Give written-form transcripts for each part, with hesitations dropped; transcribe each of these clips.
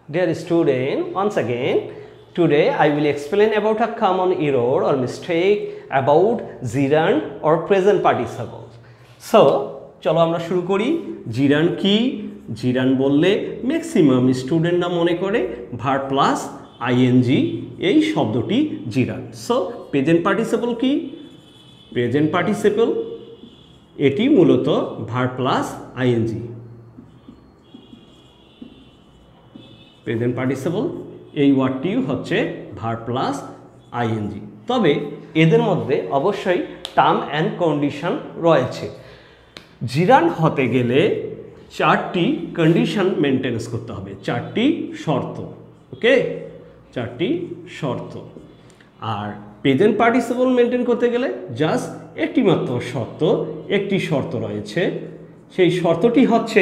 Dear student, once again, today I will explain about a common error or mistake about gerund or present participles. So, চলো আমরা শুরু করি। gerund কি? gerund বললে maximum স্টুডেন্টরা মনে করে verb plus ing এই শব্দটি gerund. So, present participle কি? present participle এটি মূলত verb plus ing. Present participle এই ওয়ার্ডটি হচ্ছে ভার্ব প্লাস আইএনজি। তবে এদের মধ্যে অবশ্যই টার্ম অ্যান্ড কন্ডিশন রয়েছে। জিরান্ড হতে গেলে চারটি কন্ডিশন মেনটেন্স করতে হবে, চারটি শর্ত। ওকে, চারটি শর্ত। আর প্রেজেন্ট পার্টিসিপল মেনটেন করতে গেলে জাস্ট একটি মাত্র একটি শর্ত রয়েছে। সেই শর্তটি হচ্ছে,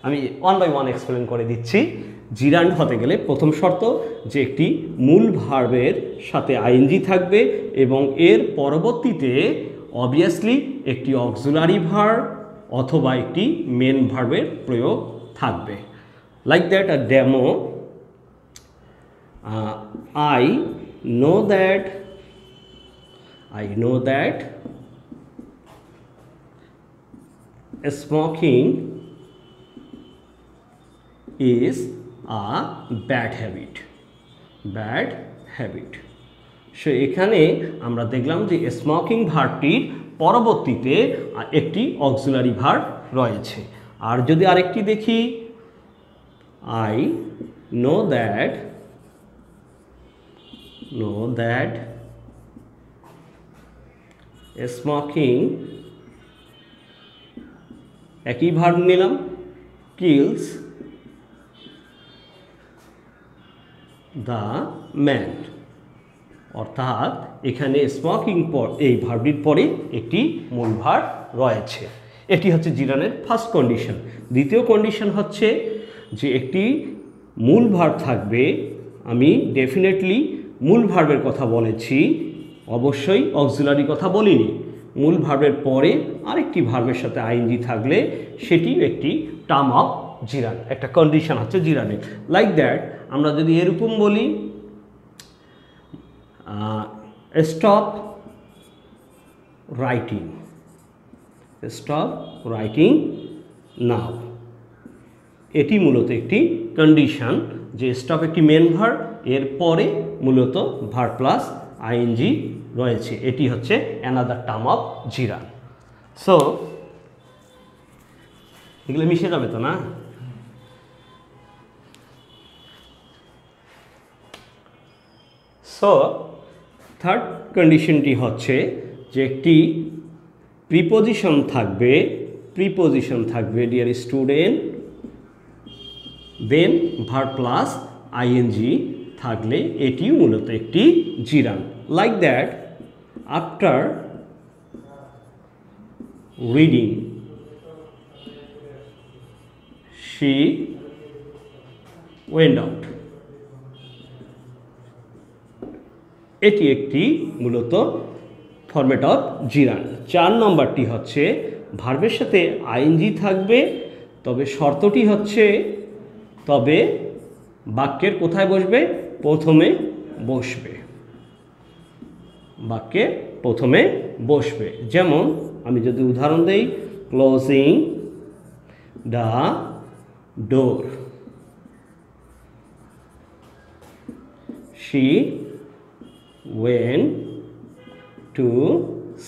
আমি ওয়ান বাই ওয়ান এক্সপ্লেন করে দিচ্ছি। জিরান্ড হতে গেলে প্রথম শর্ত যে একটি মূল ভার্বের সাথে আইএনজি থাকবে এবং এর পরবর্তীতে অবভিয়াসলি একটি অক্সিলারি ভার্ব অথবা একটি মেন ভার্বের প্রয়োগ থাকবে। Like that a demo, I know that smoking is a bad habit. So এখানে আমরা দেখলাম যে স্মোকিং ভার্বটির পরবর্তীতে একটি অক্সিলারি ভার্ব রয়েছে। আর যদি আরেকটি দেখি, I know that smoking, একই ভার্ব নিলাম, kills the man, অর্থাৎ এখানে স্মোকিং এই ভার্বটির পরে একটি মূল ভার্ব রয়েছে। এটি হচ্ছে জিরানের ফার্স্ট কন্ডিশন। দ্বিতীয় কন্ডিশন হচ্ছে যে একটি মূল ভার্ব থাকবে। আমি ডেফিনেটলি মূল ভার্বের কথা বলেছি, অবশ্যই অক্সিলারি কথা বলিনি। মূল ভার্বের পরে আরেকটি ভার্বের সাথে আইএনজি থাকলে সেটিও একটি টার্ম অফ জিরান, একটা কন্ডিশন হচ্ছে জিরানের। লাইক দ্যাট আমরা যদি এরকম বলি, স্টপ রাইটিং নাও। এটি মূলত একটি কন্ডিশন যে স্টপ একটি মেন ভার্ব, এর পরে মূলত ভার্ব প্লাস আইএনজি রয়েছে। এটি হচ্ছে অ্যানাদার টার্ম অফ জিরান। সো এগুলো মিশে যাবে তো না? সো থার্ড কন্ডিশনটি হচ্ছে যে একটি প্রিপোজিশন থাকবে dear student, then verb plus ING থাকলে এটি মূলত একটি gerund. Like that after reading she went out, এটি একটি মূলত ফরম্যাট অফ জিরান। 4 নম্বরটি হচ্ছে ভার্বের সাথে আইএনজি থাকবে, তবে শর্তটি হচ্ছে তবে বাক্যের কোথায় বসবে? প্রথমে বসবে। যেমন আমি যদি উদাহরণ দেই, closing the door, she went to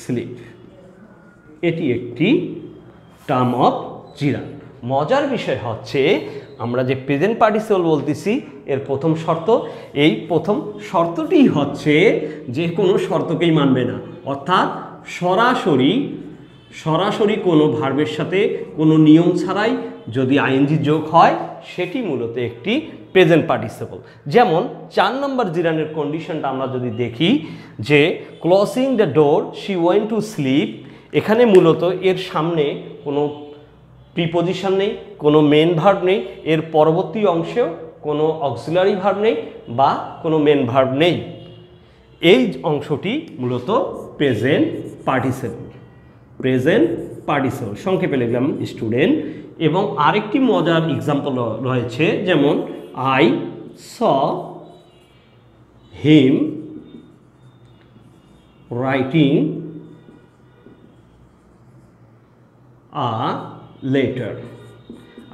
sleep, এটি একটি টার্ম অফ জিরান। মজার বিষয় হচ্ছে আমরা যে প্রেজেন্ট পার্টিসিপল বলতেছি এর প্রথম শর্ত, এই প্রথম শর্তটি হচ্ছে যে কোনো শর্তকেই মানবে না, অর্থাৎ সরাসরি কোনো ভার্বের সাথে কোনো নিয়ম ছাড়াই যদি আইএনজি যোগ হয় সেটি মূলত একটি প্রেজেন্ট পার্টিসিপল। যেমন 4 নম্বর জিরানের কন্ডিশনটা আমরা যদি দেখি যে closing the door she went to sleep, এখানে মূলত এর সামনে কোনো প্রিপোজিশন নেই, কোনো মেন ভার্ব নেই, এর পরবর্তী অংশেও কোনো অক্সিলারি ভার্ব নেই বা কোনো মেন ভার্ব নেই। এই অংশটি মূলত প্রেজেন্ট পার্টিসিপল সংক্ষেপে লিখলাম স্টুডেন্ট। এবং আরেকটি মজার এক্সাম্পল রয়েছে, যেমন I saw him writing a letter.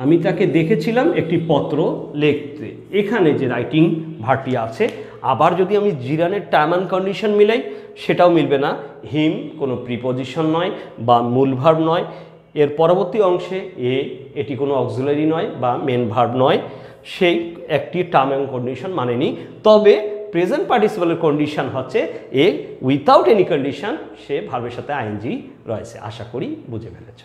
আমি তাকে দেখেছিলাম একটি পত্র লিখতে। এখানে যে রাইটিং ভার্বটি আছে, আবার যদি আমি জিরানের টার্ম অ্যান্ড কন্ডিশন মিলাই সেটাও মিলবে না। হিম কোনো প্রিপোজিশন নয় বা মূল ভার্ব নয়। এর পরবর্তী অংশে এটি কোনো অক্সিলারি নয় বা মেন ভার্ব নয়, সেই একটি টার্ম অ্যান্ড কন্ডিশন মানেনি। তবে প্রেজেন্ট পার্টিসিপলের কন্ডিশন হচ্ছে উইথাউট এনি কন্ডিশন, সে ভার্বের সাথে আইএনজি রয়েছে। আশা করি বুঝে ফেলেছ।